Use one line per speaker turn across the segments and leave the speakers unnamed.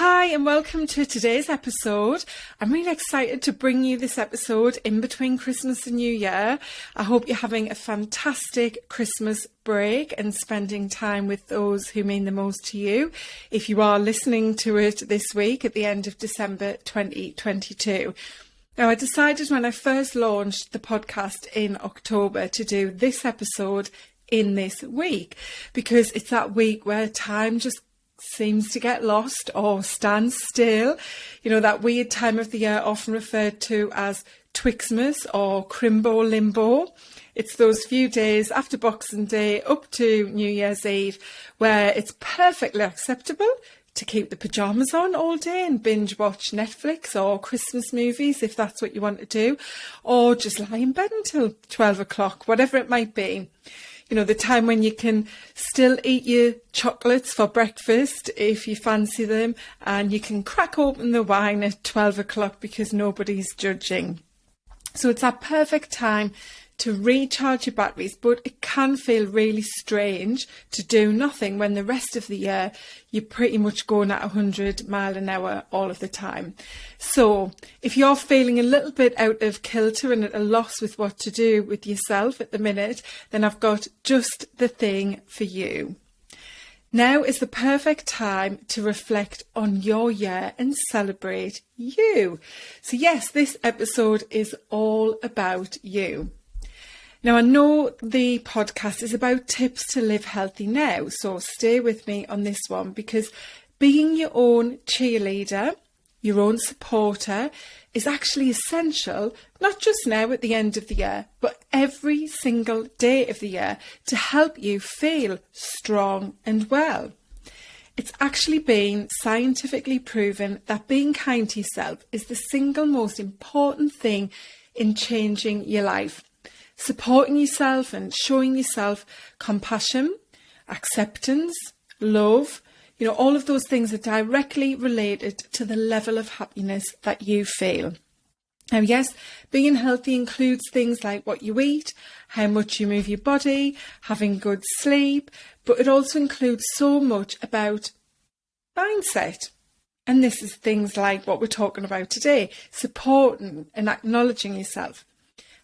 Hi and welcome to today's episode. I'm really excited to bring you this episode in between Christmas and New Year. I hope you're having a fantastic Christmas break and spending time with those who mean the most to you. If you are listening to it this week at the end of December 2022. Now, I decided when I first launched the podcast in October to do this episode in this week because it's that week where time just seems to get lost or stand still. You know, that weird time of the year often referred to as Twixmas or Crimbo Limbo. It's those few days after Boxing Day up to New Year's Eve where it's perfectly acceptable to keep the pyjamas on all day and binge watch Netflix or Christmas movies if that's what you want to do, or just lie in bed until 12 o'clock, whatever it might be. You know, the time when you can still eat your chocolates for breakfast if you fancy them, and you can crack open the wine at 12 o'clock because nobody's judging. So it's that perfect time to recharge your batteries, but it can feel really strange to do nothing when the rest of the year you're pretty much going at 100 miles an hour all of the time. So if you're feeling a little bit out of kilter and at a loss with what to do with yourself at the minute, then I've got just the thing for you. Now is the perfect time to reflect on your year and celebrate you. So yes, this episode is all about you. Now, I know the podcast is about tips to live healthy now, so stay with me on this one, because being your own cheerleader, your own supporter, is actually essential, not just now at the end of the year, but every single day of the year to help you feel strong and well. It's actually been scientifically proven that being kind to yourself is the single most important thing in changing your life. Supporting yourself and showing yourself compassion, acceptance, love, you know, all of those things are directly related to the level of happiness that you feel. Now, yes, being healthy includes things like what you eat, how much you move your body, having good sleep, but it also includes so much about mindset. And this is things like what we're talking about today, supporting and acknowledging yourself,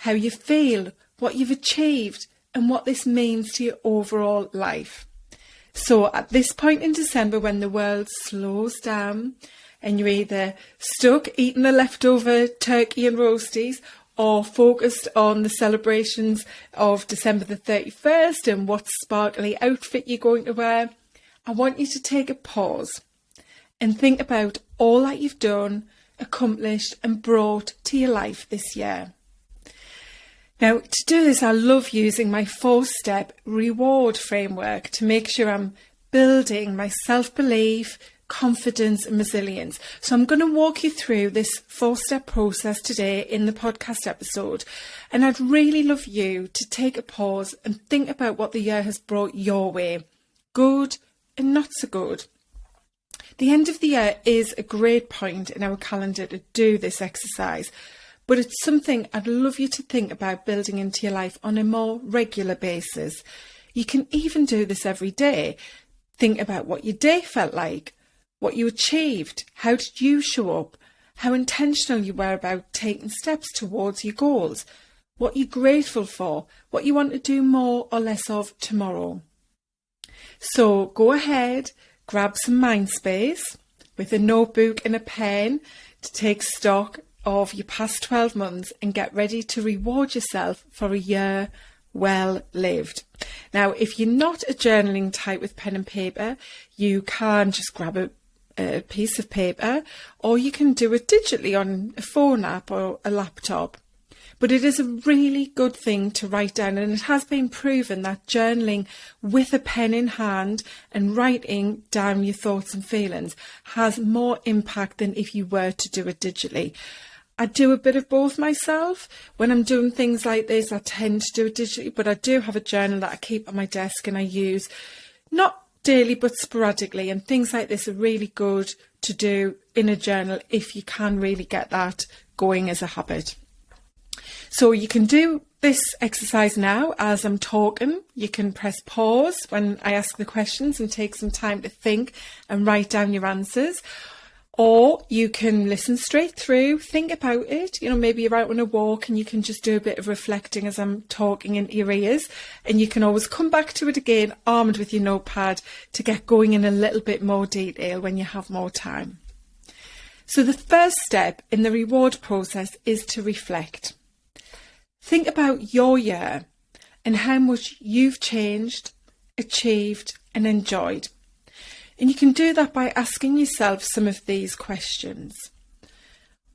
how you feel, what you've achieved, and what this means to your overall life. So at this point in December, when the world slows down and you're either stuck eating the leftover turkey and roasties or focused on the celebrations of December the 31st and what sparkly outfit you're going to wear, I want you to take a pause and think about all that you've done, accomplished and brought to your life this year. Now, to do this, I love using my 4-step reward framework to make sure I'm building my self-belief, confidence and resilience. So I'm going to walk you through this 4-step process today in the podcast episode. And I'd really love you to take a pause and think about what the year has brought your way, good and not so good. The end of the year is a great point in our calendar to do this exercise. But it's something I'd love you to think about building into your life on a more regular basis. You can even do this every day. Think about what your day felt like, what you achieved, how did you show up, how intentional you were about taking steps towards your goals, what you're grateful for, what you want to do more or less of tomorrow. So go ahead, grab some mind space with a notebook and a pen to take stock of your past 12 months and get ready to reward yourself for a year well lived. Now, if you're not a journaling type with pen and paper, you can just grab a piece of paper, or you can do it digitally on a phone app or a laptop. But it is a really good thing to write down, and it has been proven that journaling with a pen in hand and writing down your thoughts and feelings has more impact than if you were to do it digitally. I do a bit of both myself. When I'm doing things like this, I tend to do it digitally, but I do have a journal that I keep on my desk and I use not daily but sporadically, and things like this are really good to do in a journal if you can really get that going as a habit. So you can do this exercise now as I'm talking. You can press pause when I ask the questions and take some time to think and write down your answers. Or you can listen straight through, think about it. Maybe you're out on a walk and you can just do a bit of reflecting as I'm talking into your ears. And you can always come back to it again, armed with your notepad, to get going in a little bit more detail when you have more time. So the first step in the reward process is to reflect. Think about your year and how much you've changed, achieved and enjoyed. And you can do that by asking yourself some of these questions.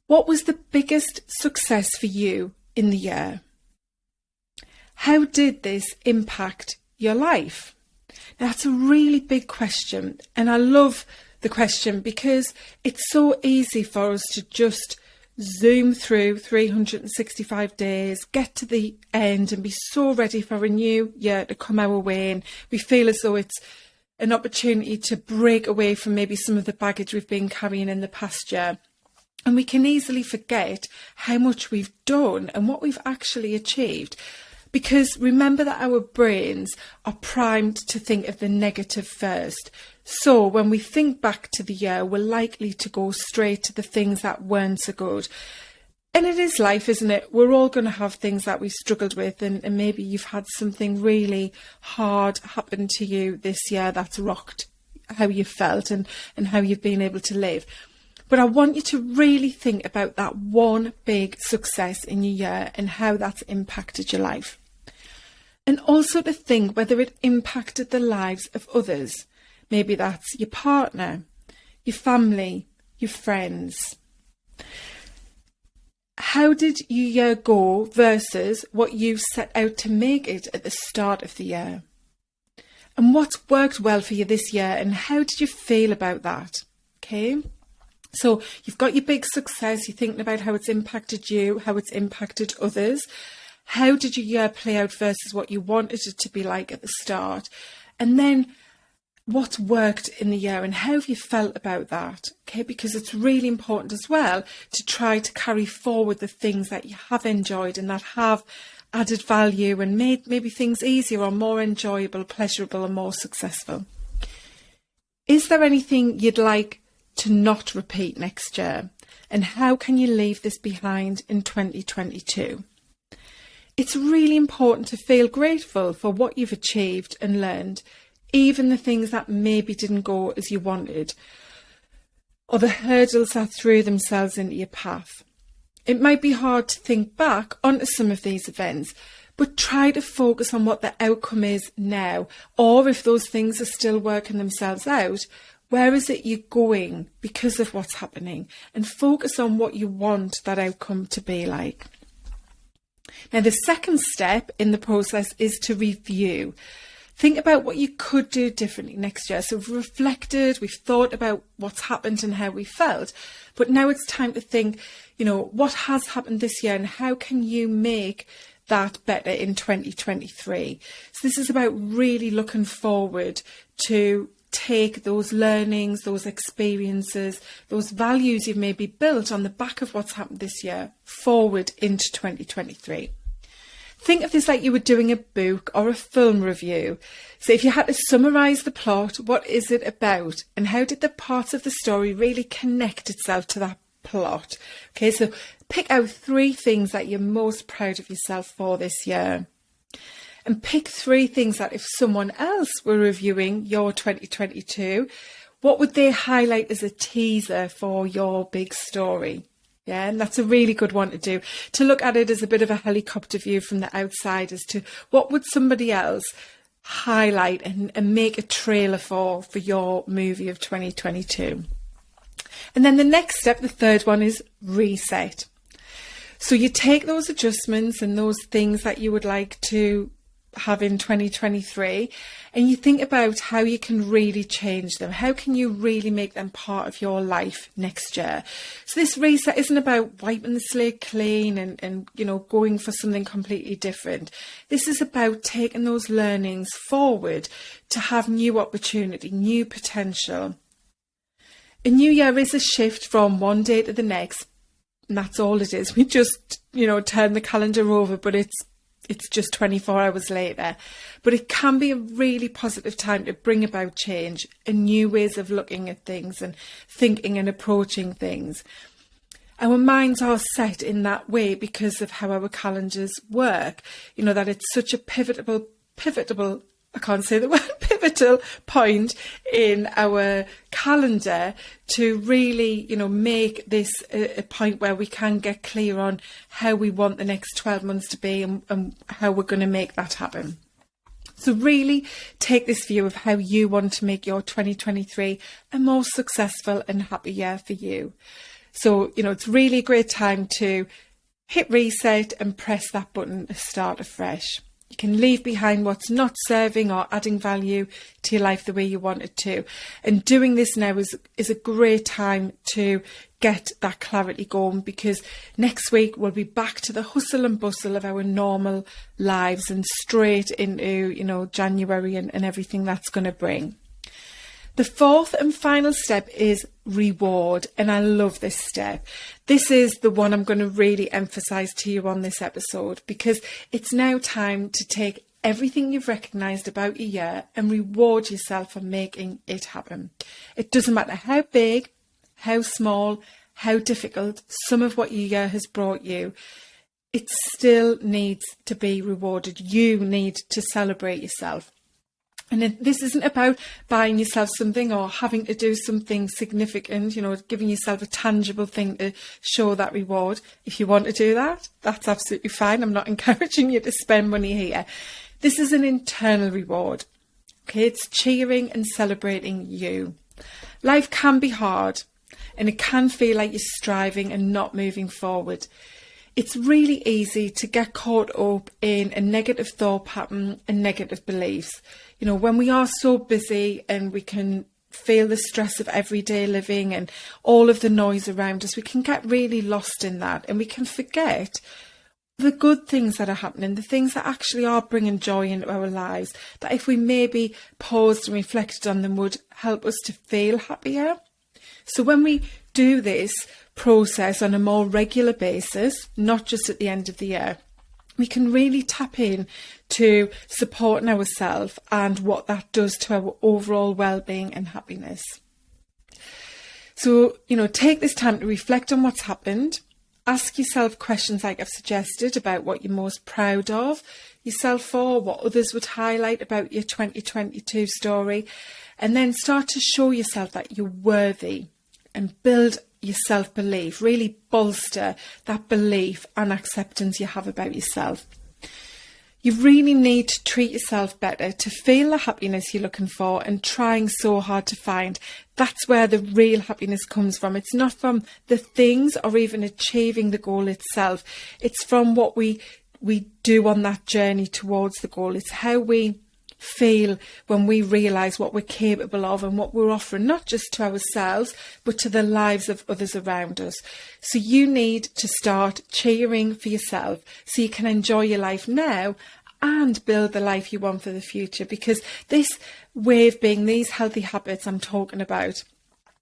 What was the biggest success for you in the year? How did this impact your life? Now, that's a really big question, and I love the question because it's so easy for us to just zoom through 365 days, get to the end and be so ready for a new year to come our way, and we feel as though it's an opportunity to break away from maybe some of the baggage we've been carrying in the past year. And we can easily forget how much we've done and what we've actually achieved. Because remember that our brains are primed to think of the negative first. So when we think back to the year, we're likely to go straight to the things that weren't so good. And it is life, isn't it? We're all going to have things that we've struggled with, and maybe you've had something really hard happen to you this year that's rocked how you felt and how you've been able to live. But I want you to really think about that one big success in your year and how that's impacted your life. And also to think whether it impacted the lives of others. Maybe that's your partner, your family, your friends. How did your year go versus what you set out to make it at the start of the year? And what's worked well for you this year and how did you feel about that? Okay, so you've got your big success, you're thinking about how it's impacted you, how it's impacted others. How did your year play out versus what you wanted it to be like at the start? And then what's worked in the year and how have you felt about that? Okay, because it's really important as well to try to carry forward the things that you have enjoyed and that have added value and made maybe things easier or more enjoyable, pleasurable and more successful. Is there anything you'd like to not repeat next year? And how can you leave this behind in 2022? It's really important to feel grateful for what you've achieved and learned, even the things that maybe didn't go as you wanted, or the hurdles that threw themselves into your path. It might be hard to think back onto some of these events, but try to focus on what the outcome is now, or if those things are still working themselves out, where is it you're going because of what's happening, and focus on what you want that outcome to be like. Now, the second step in the process is to review. Think about what you could do differently next year. So we've reflected, we've thought about what's happened and how we felt, but now it's time to think, what has happened this year and how can you make that better in 2023? So this is about really looking forward to take those learnings, those experiences, those values you've maybe built on the back of what's happened this year forward into 2023. Think of this like you were doing a book or a film review. So if you had to summarise the plot, what is it about? And how did the parts of the story really connect itself to that plot? Okay, so pick out 3 things that you're most proud of yourself for this year. And pick 3 things that if someone else were reviewing your 2022, what would they highlight as a teaser for your big story? Yeah, and that's a really good one to do, to look at it as a bit of a helicopter view from the outside as to what would somebody else highlight and make a trailer for your movie of 2022. And then the next step, the third one, is reset. So you take those adjustments and those things that you would like to have in 2023 and you think about how you can really change them. How can you really make them part of your life next year? So this reset isn't about wiping the slate clean and going for something completely different. This is about taking those learnings forward to have new opportunity, new potential. A new year is a shift from one day to the next, and that's all it is. We just, turn the calendar over, but it's it's just 24 hours later. But it can be a really positive time to bring about change and new ways of looking at things and thinking and approaching things. Our minds are set in that way because of how our calendars work. You know, that it's such a pivotal, I can't say the word, pivotal point in our calendar to really, you know, make this a point where we can get clear on how we want the next 12 months to be and how we're going to make that happen. So really take this view of how you want to make your 2023 a more successful and happy year for you. So, you know, it's really a great time to hit reset and press that button to start afresh. You can leave behind what's not serving or adding value to your life the way you want it to. And doing this now is a great time to get that clarity going, because next week we'll be back to the hustle and bustle of our normal lives and straight into, you know, January and everything that's going to bring. The fourth and final step is reward, and I love this step. This is the one I'm going to really emphasize to you on this episode, because it's now time to take everything you've recognized about your year and reward yourself for making it happen. It doesn't matter how big, how small, how difficult some of what your year has brought you, it still needs to be rewarded. You need to celebrate yourself. And this isn't about buying yourself something or having to do something significant, you know, giving yourself a tangible thing to show that reward. If you want to do that, that's absolutely fine. I'm not encouraging you to spend money here. This is an internal reward. Okay, it's cheering and celebrating you. Life can be hard and it can feel like you're striving and not moving forward. It's really easy to get caught up in a negative thought pattern and negative beliefs. You know, when we are so busy and we can feel the stress of everyday living and all of the noise around us, we can get really lost in that and we can forget the good things that are happening, the things that actually are bringing joy into our lives, that if we maybe paused and reflected on them would help us to feel happier. So when we do this process on a more regular basis, not just at the end of the year, we can really tap in to supporting ourselves and what that does to our overall well-being and happiness. So, you know, take this time to reflect on what's happened. Ask yourself questions like I've suggested about what you're most proud of yourself for, what others would highlight about your 2022 story, and then start to show yourself that you're worthy and build your self-belief, really bolster that belief and acceptance you have about yourself. You really need to treat yourself better to feel the happiness you're looking for and trying so hard to find. That's where the real happiness comes from. It's not from the things or even achieving the goal itself. It's from what we do on that journey towards the goal. It's how we feel when we realise what we're capable of and what we're offering, not just to ourselves, but to the lives of others around us. So you need to start cheering for yourself so you can enjoy your life now and build the life you want for the future. Because this way of being, these healthy habits I'm talking about,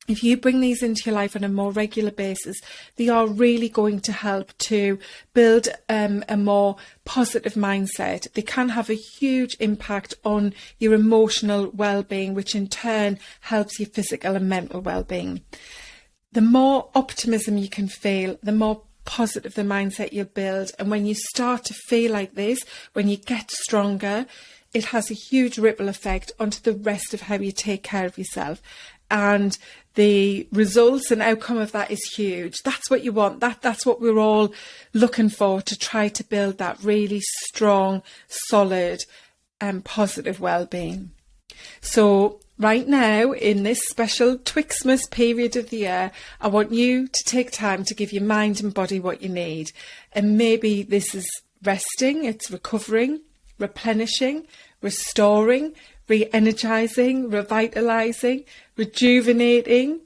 if you bring these into your life on a more regular basis, they are really going to help to build a more positive mindset. They can have a huge impact on your emotional well-being, which in turn helps your physical and mental well-being. The more optimism you can feel, the more positive the mindset you'll build. And when you start to feel like this, when you get stronger, it has a huge ripple effect onto the rest of how you take care of yourself. And the results and outcome of that is huge. That's what you want. That's what we're all looking for, to try to build that really strong, solid and positive well-being. So right now, in this special Twixmas period of the year, I want you to take time to give your mind and body what you need. And maybe this is resting, it's recovering, replenishing, restoring, re-energizing, revitalizing, rejuvenating,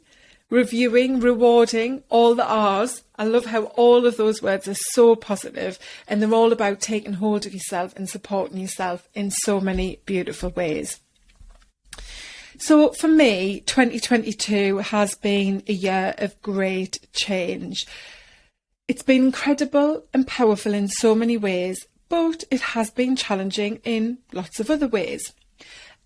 reviewing, rewarding, all the R's. I love how all of those words are so positive, and they're all about taking hold of yourself and supporting yourself in so many beautiful ways. So for me, 2022 has been a year of great change. It's been incredible and powerful in so many ways, but it has been challenging in lots of other ways.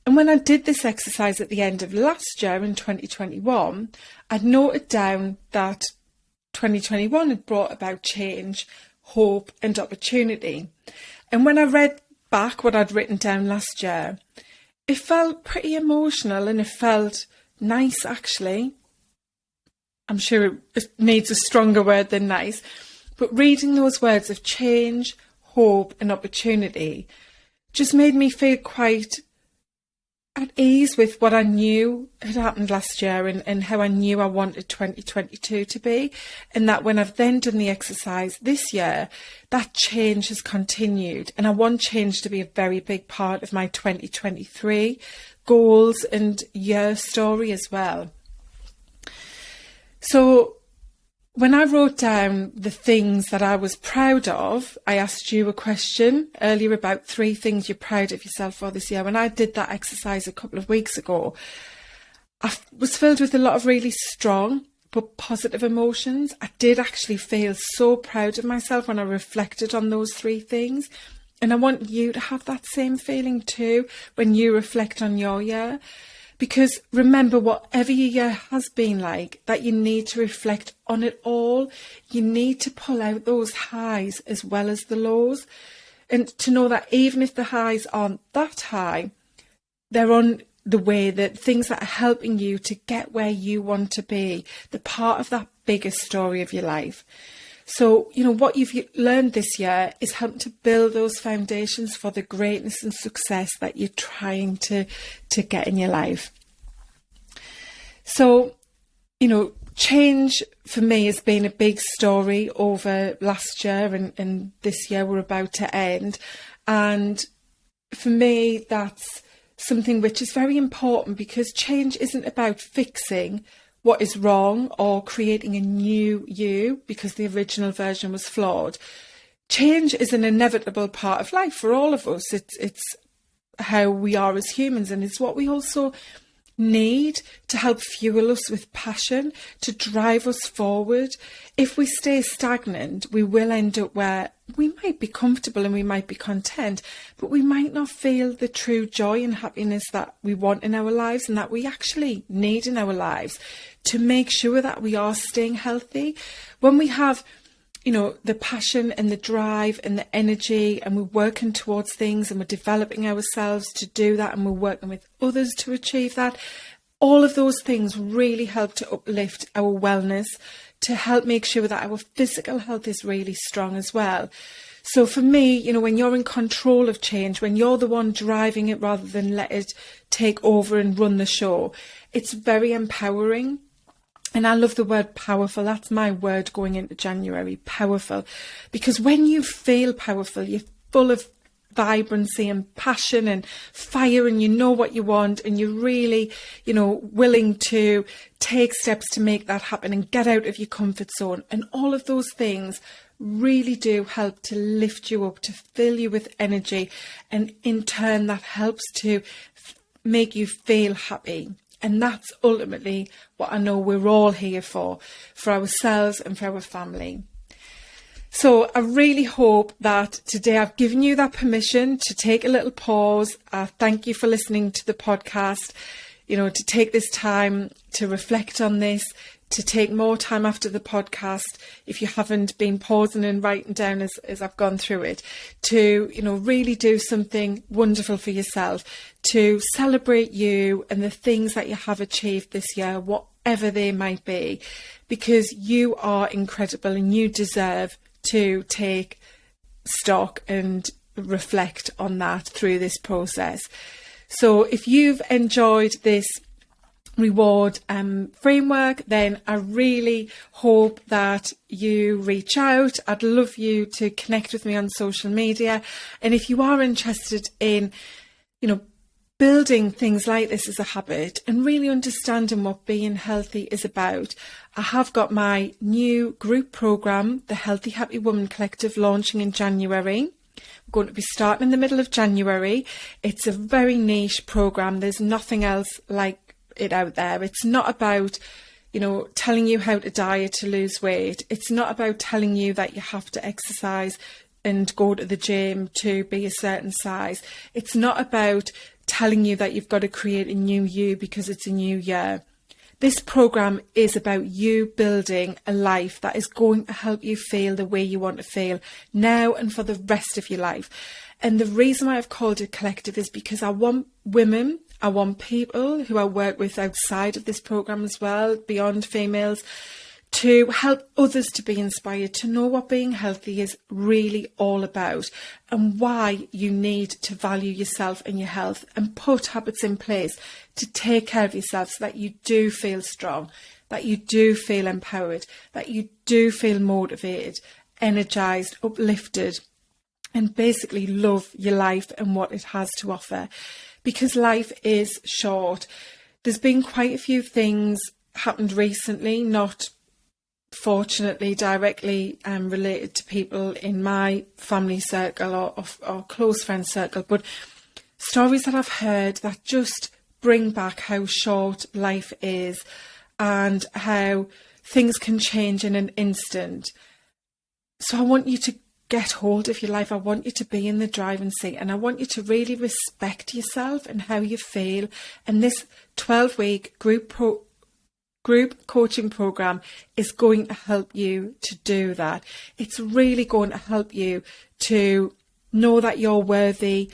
And when I did this exercise at the end of last year in 2021, I'd noted down that 2021 had brought about change, hope and opportunity. And when I read back what I'd written down last year, it felt pretty emotional and it felt nice, actually. I'm sure it needs a stronger word than nice, but reading those words of change, hope and opportunity just made me feel quite at ease with what I knew had happened last year and how I knew I wanted 2022 to be. And that when I've then done the exercise this year, that change has continued. And I want change to be a very big part of my 2023 goals and year story as well. So when I wrote down the things that I was proud of, I asked you a question earlier about 3 things you're proud of yourself for this year. When I did that exercise a couple of weeks ago, I was filled with a lot of really strong but positive emotions. I did actually feel so proud of myself when I reflected on those 3 things. And I want you to have that same feeling too when you reflect on your year. Because remember, whatever your year has been like, that you need to reflect on it all. You need to pull out those highs as well as the lows. And to know that even if the highs aren't that high, they're on the way, that things that are helping you to get where you want to be. They're part of that bigger story of your life. So, what you've learned this year is helping to build those foundations for the greatness and success that you're trying to get in your life. So, change for me has been a big story over last year and this year we're about to end. And for me, that's something which is very important, because change isn't about fixing what is wrong or creating a new you because the original version was flawed. Change is an inevitable part of life for all of us. It's how we are as humans, and it's what we also need to help fuel us with passion, to drive us forward. If we stay stagnant, we will end up where we might be comfortable and we might be content, but we might not feel the true joy and happiness that we want in our lives and that we actually need in our lives to make sure that we are staying healthy. When we have the passion and the drive and the energy, and we're working towards things and we're developing ourselves to do that, and we're working with others to achieve that, all of those things really help to uplift our wellness, to help make sure that our physical health is really strong as well. So for me, when you're in control of change, when you're the one driving it rather than let it take over and run the show, it's very empowering. And I love the word powerful. That's my word going into January, powerful. Because when you feel powerful, you're full of vibrancy and passion and fire, and you know what you want, and you're really, willing to take steps to make that happen and get out of your comfort zone. And all of those things really do help to lift you up, to fill you with energy. And in turn, that helps to make you feel happy. And that's ultimately what I know we're all here for ourselves and for our family. So I really hope that today I've given you that permission to take a little pause. Thank you for listening to the podcast, to take this time to reflect on this, to take more time after the podcast, if you haven't been pausing and writing down as I've gone through it, to, really do something wonderful for yourself, to celebrate you and the things that you have achieved this year, whatever they might be, because you are incredible and you deserve to take stock and reflect on that through this process. So if you've enjoyed this reward framework, then I really hope that you reach out. I'd love you to connect with me on social media. And if you are interested in, building things like this as a habit and really understanding what being healthy is about, I have got my new group program, the Healthy Happy Woman Collective, launching in January. We're going to be starting in the middle of January. It's a very niche program. There's nothing else like it out there. It's not about, telling you how to diet to lose weight. It's not about telling you that you have to exercise and go to the gym to be a certain size. It's not about telling you that you've got to create a new you because it's a new year. This program is about you building a life that is going to help you feel the way you want to feel now and for the rest of your life. And the reason why I've called it collective is because I want women, I want people who I work with outside of this program as well, beyond females, to help others to be inspired, to know what being healthy is really all about and why you need to value yourself and your health and put habits in place to take care of yourself so that you do feel strong, that you do feel empowered, that you do feel motivated, energized, uplifted, and basically love your life and what it has to offer. Because life is short. There's been quite a few things happened recently, not fortunately directly related to people in my family circle or close friend circle, but stories that I've heard that just bring back how short life is and how things can change in an instant. So I want you to get hold of your life. I want you to be in the driving seat, and I want you to really respect yourself and how you feel. And this 12-week group coaching program is going to help you to do that. It's really going to help you to know that you're worthy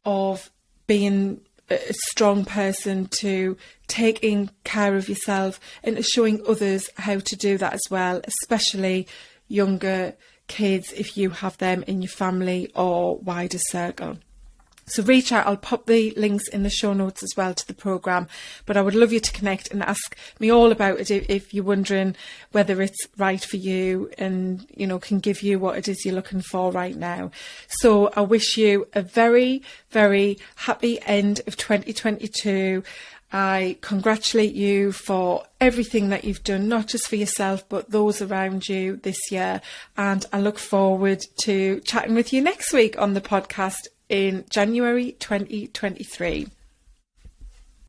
of being a strong person, to taking care of yourself, and to showing others how to do that as well, especially younger kids if you have them in your family or wider circle. So reach out. I'll pop the links in the show notes as well to the programme, but I would love you to connect and ask me all about it if you're wondering whether it's right for you and, you know, can give you what it is you're looking for right now. So I wish you a very, very happy end of 2022. I congratulate you for everything that you've done, not just for yourself, but those around you this year. And I look forward to chatting with you next week on the podcast in January 2023.